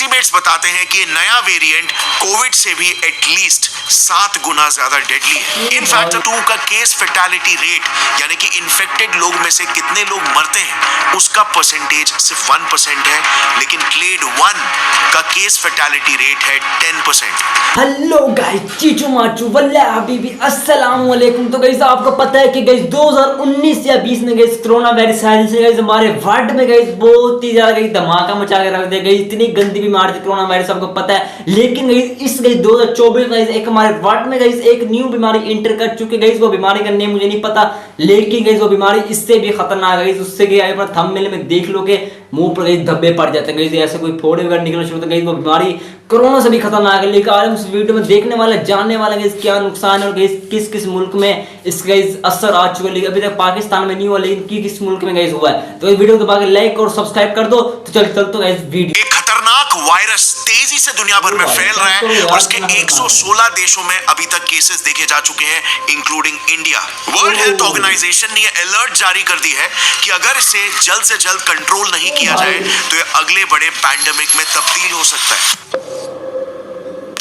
Estimates बताते हैं कि नया वेरिएंट कोविड से भी एटलीस्ट 7 गुना ज्यादा डेडली है। इनफैक्ट 2 का केस फैटेलिटी रेट यानी कि इन्फेक्टेड लोग में से कितने लोग मरते हैं उसका परसेंटेज सिर्फ 1% है, लेकिन क्लेड 1 का केस फैटेलिटी रेट है 10%। हेलो गाइस, चीचू माचू वल्ला हबीबी अस्सलाम वालेकुम। तो गाइस आपको पता है कि गाइस 2019 या 20 में गाइस कोरोना वायरस से गाइस हमारे वर्ल्ड में गाइस बहुत ही ज्यादा गाइस धमाका मचा के रख दिया। गाइस इतनी गंदी बीमारी थी कोरोना वायरस, आपको पता है। लेकिन गाइस इस गाइस 2024 में एक हमारे वर्ल्ड में गाइस एक न्यू बीमारी एंटर कर चुकी है। गाइस वो बीमारी का नेम मुझे नहीं पता, लेकिन गाइस वो बीमारी इससे भी खतरनाक है। गाइस उससे के आए पर थंबनेल में देख लो के मुंह पर गाइस धब्बे पड़ जाते हैं। गाइस ऐसे कोई फोड़े वगैरह निकलना शुरू होता है। गाइस वो बीमारी कोरोना से भी खतरनाक है। लेकिन आज हम इस वीडियो में देखने वाले जानने वाले गाइस क्या नुकसान है और गाइस किस किस मुल्क में इस गाइस असर आ चुका है। लेकिन अभी तक पाकिस्तान में नहीं हुआ, लेकिन किस मुल्क में गाइस हुआ है। तो इस वीडियो को दबा के लाइक और सब्सक्राइब कर दो। तो चल तो गाइस वीडियो। एक खतरनाक वायरस तेजी से दुनिया भर में फैल रहा है और इसके 116 देशों में अभी तक केसेस देखे जा चुके हैं, including India. World health organisation ने यह अलर्ट जारी कर दी है कि अगर इसे जल्द से जल्द कंट्रोल नहीं किया जाए तो यह अगले बड़े पैंडेमिक में तब्दील हो सकता है।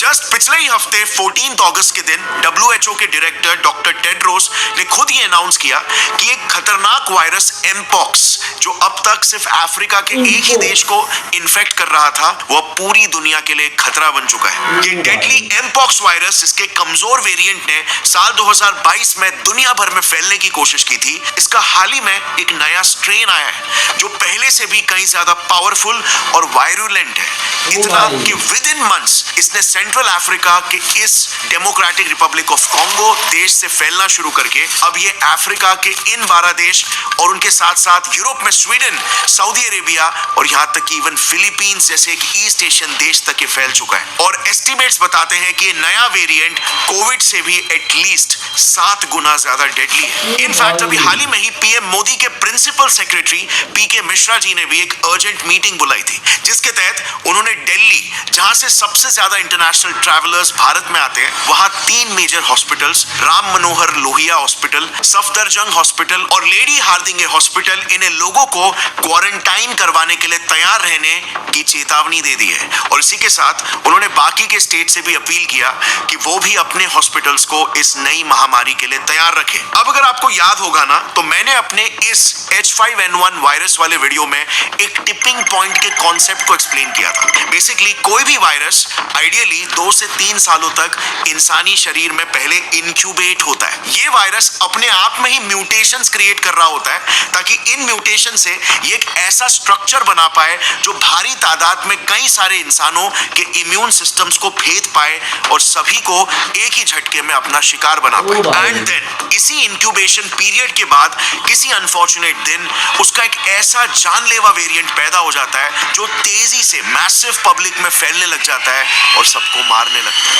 जस्ट पिछले ही हफ्ते 14 अगस्त के दिन WHO के डायरेक्टर डॉक्टर टेड्रोस ने खुद ये अनाउंस किया कि एक खतरनाक वायरस एमपॉक्स जो अब तक सिर्फ अफ्रीका के एक ही देश को इन्फेक्ट कर रहा था, वो पूरी दुनिया के लिए खतरा बन चुका है। ये डेडली एमपॉक्स वायरस, इसके कमजोर वेरिएंट ने साल 2022 में दुनिया भर में फैलने की कोशिश की थी। इसका हाल ही में एक नया स्ट्रेन आया है जो पहले से भी कहीं ज्यादा पावरफुल और वायरुलेंट है। इतना कि विद इन मंथ्स इसने सेंट्रल अफ्रीका के इस डेमोक्रेटिक रिपब्लिक ऑफ कॉन्गो देश से फैलना शुरू करके अब ये अफ्रीका के इन 12 देश और उनके साथ साथ यूरोप में स्वीडन, सऊदी अरेबिया और यहाँ तक कि इवन फिलीपींस जैसे एक ईस्ट एशियन देश तक ये फैल चुका है। और एस्टिमेट्स बताते हैं कि नया वेरिएंट कोविड से भी एटलीस्ट 7 गुना ज्यादा डेडली है। इनफैक्ट अभी हाल ही में ही पीएम मोदी के प्रिंसिपल सेक्रेटरी पीके मिश्रा जी ने भी एक अर्जेंट मीटिंग बुलाई थी, जिसके तहत उन्होंने दिल्ली, जहां से सबसे ज्यादा इंटरनेशनल ट्रैवलर्स भारत में आते हैं, वहां 3 major hospitals, Ram Manohar Lohia hospital, Safdarjung hospital और लेडी हार्दिंगे हॉस्पिटल, इन्हें लोगों को क्वारंटाइन करवाने के लिए तैयार रहने की चेतावनी दे दी है। और इसी के साथ उन्होंने बाकी के स्टेट से भी अपील किया कि वो भी अपने हॉस्पिटल्स को इस नई महामारी के लिए तैयार रखें। अब अगर आपको याद होगा ना, तो मैंने अपने इस H5N1 वायरस वाले वीडियो में एक टिपिंग पॉइंट के कॉन्सेप्ट को एक्सप्लेन किया था। बेसिकली कोई भी वायरस आइडियली 2 से 3 सालों तक इंसानी शरीर में पहले इंक्यूबेट होता है। ये वायरस अपने आप में ही म्यूटेशंस क्रिएट कर रहा होता है ताकि इन म्यूटेशन से ये एक ऐसा स्ट्रक्चर बना पाए जो भारी तादाद में कई सारे इंसानों के इम्यून सिस्टम्स को भेद पाए और सभी को एक ही झटके में अपना शिकार बना पाए। एंड देन इसी इंक्यूबेशन पीरियड के बाद किसी अनफॉर्चुनेट दिन उसका एक ऐसा जानलेवा वेरिएंट पैदा हो जाता है जो तेजी से मैसिव पब्लिक में फैलने लग जाता है और सबको मारने लगता है।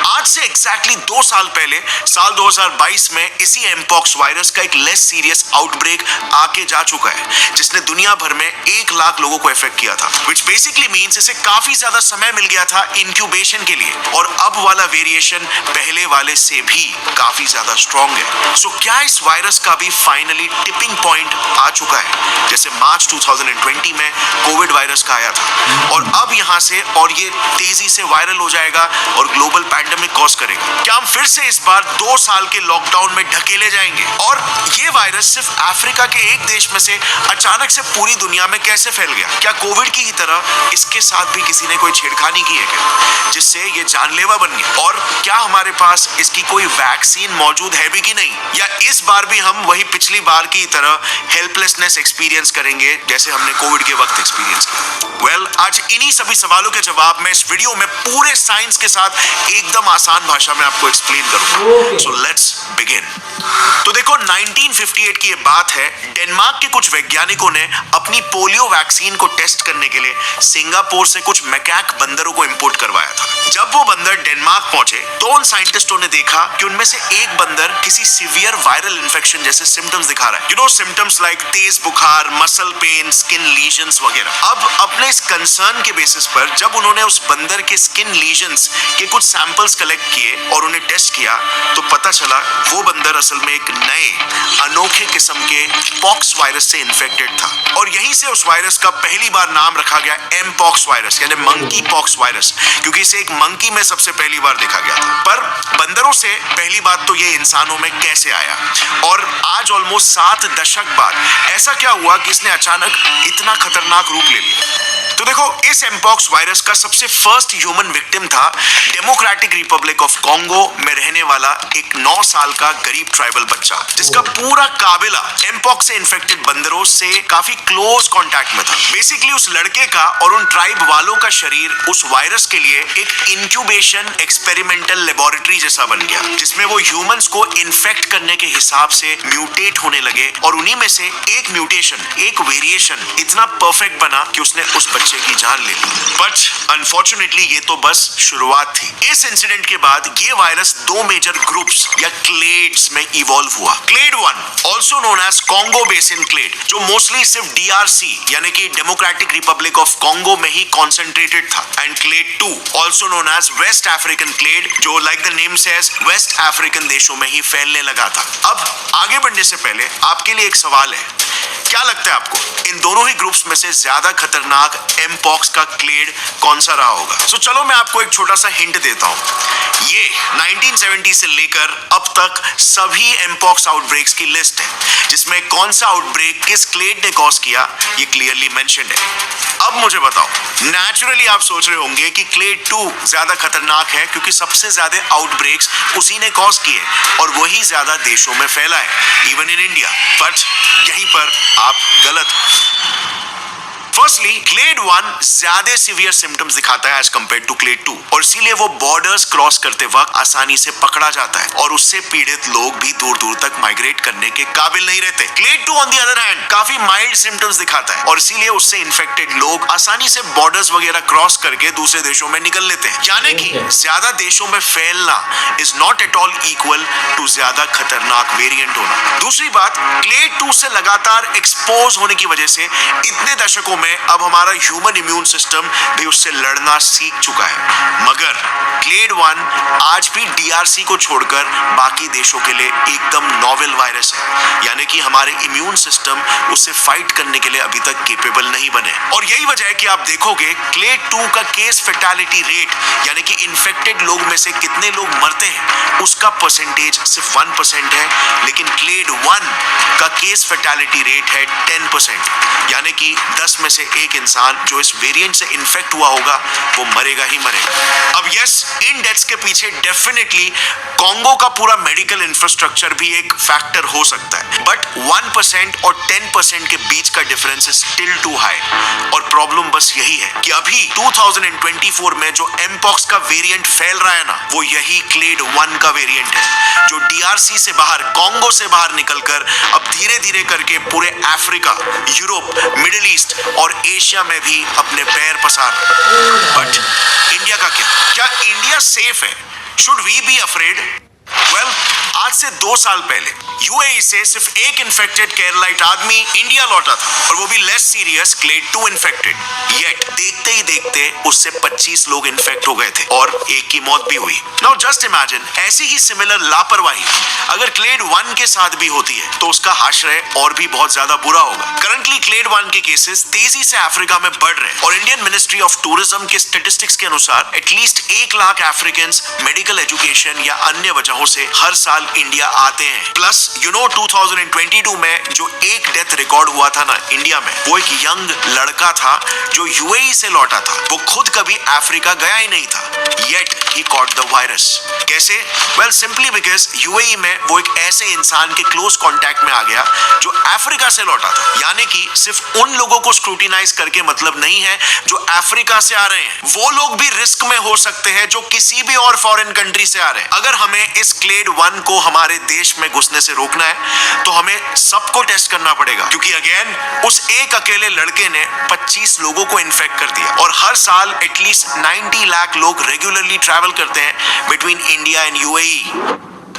आज से एग्जैक्टली 2 साल पहले साल 2022 में इसी एमपॉक्स वायरस का एक लेस सीरियस आउटब्रेक आके जा चुका है, जिसने दुनिया भर में 1 लाख लोगों को इफेक्ट किया था, which basically means इसे काफी ज्यादा समय मिल गया था इंक्यूबेशन के लिए। और अब वाला वेरिएशन पहले वाले से भी काफी ज्यादा स्ट्रॉन्ग है। सो क्या इस वायरस का भी फाइनली टिपिंग पॉइंट आ चुका है, जैसे मार्च 2020 में कोविड वायरस का आया था, और अब यहाँ से और ये तेजी से वायरल हो जाएगा और ग्लोबल पैंडेमिक कॉज करेगा? क्या हम फिर से इस बार 2 साल के लॉकडाउन में ढकेले जाएंगे? और ये वायरस सिर्फ अफ्रीका के एक देश में से अचानक से पूरी दुनिया में कैसे फैल गया? क्या कोविड की ही तरह इसके साथ भी किसी ने कोई छेड़खानी की है क्या, जिससे ये जानलेवा बन गया? और क्या हमारे पास इसकी कोई वैक्सीन मौजूद है भी कि नहीं, या इस बार भी हम वही पिछली बार की तरह हेल्पलेसनेस एक्सपीरियंस करेंगे जैसे हमने कोविड के वक्त एक्सपीरियंस किया? वेल, आज इन्हीं सभी सवालों के जवाब मैं इस वीडियो में पूरे साइंस के साथ एकदम आसान भाषा में आपको एक्सप्लेन करूंगा। So let's begin. तो देखो, 1958 की ये बात है। डेनमार्क के कुछ वैज्ञानिकों ने अपनी पोलियो वैक्सीन को टेस्ट करने के लिए सिंगापुर से कुछ मैकाक बंदरों को इंपोर्ट करवाया था। जब वो बंदर डेनमार्क पहुंचे तो उन साइंटिस्टों ने देखा कि उनमें से एक बंदर किसी सीवियर वायरल इन्फेक्शन जैसे सिम्टम्स दिखा रहा है। सिम्टम्स लाइक तेज बुखार, मसल पेन, स्किन लीजन्स वगैरह। अब अपने इस कंसर्न अनुमान के बेसिस पर जब उन्होंने उस बंदर के स्किन लीजन्स के कुछ सैंपल्स कलेक्ट किए और उन्हें टेस्ट किया तो पता चला वो बंदर असल में एक नए अनोखे किस्म के पॉक्स वायरस से इन्फेक्टेड था। और यहीं से उस वायरस का पहली बार नाम रखा गया एम पॉक्स वायरस, यानी मंकी पॉक्स वायरस, क्योंकि इसे एक मंकी में सबसे पहली बार देखा गया था। पर बंदरों से पहली बात तो ये इंसानों में कैसे आया, और आज ऑलमोस्ट 7 दशक बाद ऐसा क्या हुआ कि इसने अचानक इतना खतरनाक रूप ले लिया। तो देखो, इस एमपॉक्स वायरस का सबसे फर्स्ट ह्यूमन विक्टिम था डेमोक्रेटिक रिपब्लिक ऑफ कॉन्गो में रहने वाला एक 9 साल का गरीब ट्राइबल बच्चा, जिसका पूरा काबिला एमपॉक्स से इन्फेक्टेड बंदरों से काफी क्लोज कांटेक्ट में था। बेसिकली उस लड़के का और उन ट्राइब वालों का शरीर उस वायरस के लिए एक इंक्यूबेशन एक्सपेरिमेंटल लेबोरेटरी जैसा बन गया, जिसमें वो ह्यूमंस को इन्फेक्ट करने के हिसाब से म्यूटेट होने लगे, और उन्हीं में से एक म्यूटेशन, एक वेरिएशन इतना परफेक्ट बना कि उसने उस बच्चे की जान ले ली। बट अनफॉर्चुनेटली ये तो बस शुरुआत थी। इस इंसिडेंट के बाद ये वायरस 2 मेजर ग्रुप्स या क्लेड्स में इवॉल्व हुआ। Clade 1 also known as Congo basin clade, जो मोस्टली सिर्फ डीआरसी यानी कि डेमोक्रेटिक रिपब्लिक ऑफ कॉन्गो में ही कॉन्सेंट्रेटेड था, and clade 2 also known as West African clade, जो like the name says West African देशों में ही फैलने लगा था। अब आगे बढ़ने से पहले आपके लिए एक सवाल है, क्या लगता है आपको इन दोनों ही ग्रुप्स में से ज्यादा खतरनाक एमपॉक्स का क्लेड कौन सा रहा होगा? सो चलो मैं आपको एक छोटा सा हिंट देता हूं। ये 1970 से लेकर अब तक सभी एमपॉक्स आउटब्रेक्स की लिस्ट है, जिसमें कौन सा आउटब्रेक किस क्लेड ने कॉज किया ये क्लियरली मेंशन्ड है। अब मुझे बताओ, नेचुरली आप सोच रहे होंगे कि क्लेड 2 ज्यादा खतरनाक है क्योंकि सबसे ज्यादा आउटब्रेक्स उसी ने कॉज किए और वही ज्यादा देशों में फैला है, इवन इन इंडिया। बट यहीं पर आप गलत हो। फर्स्टली, क्लेड 1 ज्यादा सीवियर सिम्टम्स दिखाता है एज कंपेयर टू क्लेड 2, और इसीलिए वो बॉर्डर्स क्रॉस करते वक्त आसानी से पकड़ा जाता है और उससे पीड़ित लोग भी दूर दूर तक माइग्रेट करने के काबिल नहीं रहते। Clade 2 on the other hand काफी माइल्ड सिम्टम्स दिखाता है और इसीलिए उससे इन्फेक्टेड लोग आसानी से बॉर्डर्स वगैरह क्रॉस करके दूसरे देशों में निकल लेते हैं, यानी कि ज्यादा देशों में फैलना is not at all equal to ज्यादा खतरनाक वेरिएंट होना। दूसरी बात, क्लेड 2 से लगातार एक्सपोज होने की वजह से इतने दशकों में अब हमारा ह्यूमन इम्यून सिस्टम भी उससे लड़ना सीख चुका है। मगर क्लेड 1 आज भी डीआरसी को छोड़कर बाकी देशों के लिए एकदम नोवेल वायरस है, यानी कि हमारे इम्यून सिस्टम उससे फाइट करने के लिए अभी तक केपेबल नहीं बने। और यही वजह है कि आप देखोगे क्लेड 2 का केस फैटेलिटी रेट, यानी कि इन्फेक्टेड लोग में से कितने लोग मरते हैं, उसका परसेंटेज सिर्फ 1% है, लेकिन क्लेड 1 का केस फैटेलिटी रेट है 10%, यानी कि 10 में से एक इंसान जो इस वेरिएंट से इन्फेक्ट हुआ होगा वो मरेगा ही मरेगा। अब यस, इन डेथ्स के पीछे डेफिनेटली कॉन्गो का पूरा मेडिकल इंफ्रास्ट्रक्चर भी एक फैक्टर हो सकता है, बट 1% और 10% के बीच का difference is still too high. और प्रॉब्लम बस यही है कि अभी 2024 में जो एमपॉक्स का वेरिएंट फैल रहा है ना, वो यही क्लेड 1 का वेरिएंट है, जो डीआरसी से बाहर, कॉन्गो से बाहर निकलकर अब धीरे धीरे करके पूरे अफ्रीका, यूरोप, मिडिल ईस्ट और एशिया में भी अपने पैर पसार। बट इंडिया का क्या इंडिया सेफ है? Should we be afraid? Well, आज से 2 साल पहले यूएई से सिर्फ एक इन्फेक्टेड केरलाइट आदमी इंडिया लौटा था, और वो भी less serious clade 2 infected. Yet देखते ही देखते उससे 25 लोग इन्फेक्ट हो गए थे और एक की मौत भी हुई। नाउ जस्ट इमेजिन, ऐसी ही सिमिलर लापरवाही अगर क्लेड 1 के साथ भी होती है तो उसका आश्रय और भी बहुत ज्यादा बुरा होगा। करंटली क्लेड 1 के केसेस तेजी से अफ्रीका में बढ़ रहे हैं, और इंडियन मिनिस्ट्री ऑफ टूरिज्म के स्टेटिस्टिक्स के अनुसार at least 1 lakh African medical education या अन्य वजहों से हर साल इंडिया आते हैं। प्लस 2022 में जो एक डेथ रिकॉर्ड हुआ था ना इंडिया में, वो एक यंग लड़का था जो यूएई से लौटा था। वो खुद कभी अफ्रीका गया ही नहीं था, yet he caught the virus. कैसे? वेल, सिंपली बिकॉज यूएई में वो एक ऐसे इंसान के क्लोज कांटेक्ट में आ गया जो अफ्रीका से लौटा था। यानी कि सिर्फ उन लोगों को स्क्रूटिनाइज करके मतलब नहीं है जो अफ्रीका से आ रहे हैं, वो लोग भी रिस्क में हो सकते हैं जो किसी भी और फॉरेन कंट्री से आ रहे हैं। अगर हमें इस क्लेड 1 को हमारे देश में घुसने से रोकना है तो हमें सबको टेस्ट करना पड़ेगा, क्योंकि अगेन उस एक अकेले लड़के ने 25 लोगों को इन्फेक्ट कर दिया, और हर साल एटलीस्ट 90 लाख लोग रेगुलरली ट्रैवल करते हैं बिटवीन इंडिया एंड यूएई।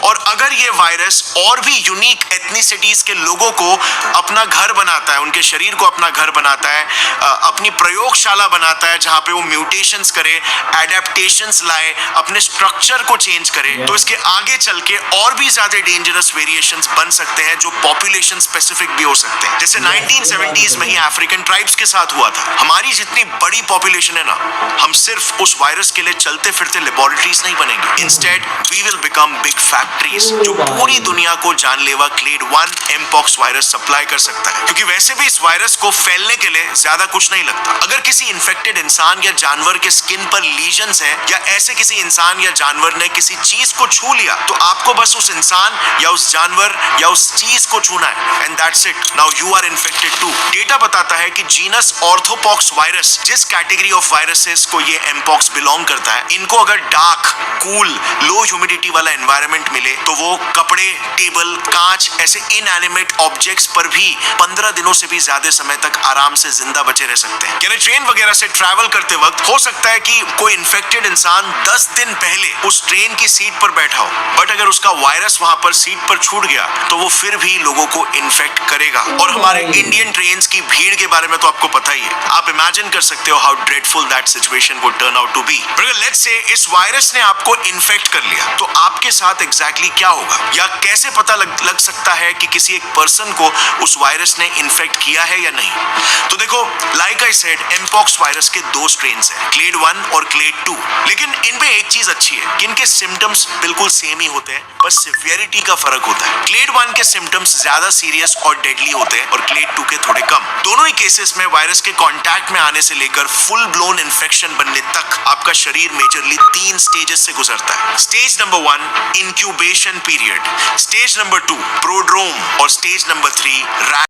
और अगर ये वायरस और भी यूनिक एथनिसिटीज के लोगों को अपना घर बनाता है, उनके शरीर को अपना घर बनाता है, अपनी प्रयोगशाला बनाता है जहां पे वो म्यूटेशंस करे, एडेप्टेशंस लाए, अपने स्ट्रक्चर को चेंज करे, तो इसके आगे चल के और भी ज्यादा डेंजरस वेरिएशंस बन सकते हैं जो पॉपुलेशन स्पेसिफिक भी हो सकते हैं। जैसे 1970s में ही अफ्रीकन ट्राइब्स के साथ हुआ था। हमारी जितनी बड़ी पॉपुलेशन है ना, हम सिर्फ उस वायरस के लिए चलते फिरते लेबोरेटरीज नहीं बनेंगे। Instead we will become big factories जो पूरी दुनिया को जानलेवा क्लेड 1 एमपॉक्स वायरस सप्लाई कर सकता है, क्योंकि वैसे भी इस वायरस को फैलने के लिए ज्यादा कुछ नहीं लगता। अगर किसी इन्फेक्टेड इंसान या जानवर के स्किन पर लीजन्स है, या ऐसे किसी इंसान या जानवर ने किसी चीज को छू लिया, तो आपको बस उस इंसान या उस जानवर या उस चीज को छूना है, and that's it. Now you are infected too. Data बताता है कि जीनस ऑर्थोपॉक्स वायरस, जिस कैटेगरी ऑफ वायरसेस को ये एमपॉक्स बिलोंग करता है, इनको अगर डार्क, कूल, लो ह्यूमिडिटी वाला एनवायरनमेंट मिले तो वो कपड़े, टेबल, कांच ऐसे इनएनिमेट ऑब्जेक्ट्स पर भी 15 दिनों से भी ज्यादा समय तक आराम से जिंदा बचे रह सकते हैं। यानी ट्रेन वगैरह से ट्रैवल करते वक्त हो सकता है कि कोई इन्फेक्टेड इंसान 10 दिन पहले उस ट्रेन की सीट पर बैठा हो, बट अगर उसका वायरस वहां पर सीट पर छूट गया तो वो फिर भी लोगों को इन्फेक्ट करेगा। और हमारे इंडियन ट्रेन्स की भीड़ के बारे में तो आपको पता ही है। आप इमेजिन कर सकते हो how dreadful that situation would turn out to be. अगर लेट्स से इस वायरस ने आपको इन्फेक्ट कर लिया, तो आपके साथ एग्जैक्टली क्या होगा, या कैसे पता लग सकता है कि किसी एक पर्सन को उस वायरस ने इन्फेक्ट किया है या नहीं? तो देखो, like I said, mpox virus के 2 स्ट्रेन्स हैं, क्लेड 1 और क्लेड 2। लेकिन इनमें एक चीज अच्छी है कि इनके सिम्टम्स बिल्कुल सेम ही होते हैं, बस सिवियरिटी का फर्क होता है। क्लेड 1 के सिम्टम्स ज्यादा सीरियस और डेडली होते हैं और क्लेड 2 के थोड़े कम। दोनों ही केसेस में वायरस के कांटेक्ट में आने से लेकर फुल ब्लोन इन्फेक्शन बनने तक आपका शरीर मेजरली 3 स्टेजेस से गुजरता है। Stage number 1 incubation period, stage number 2 prodrome और स्टेज नंबर 3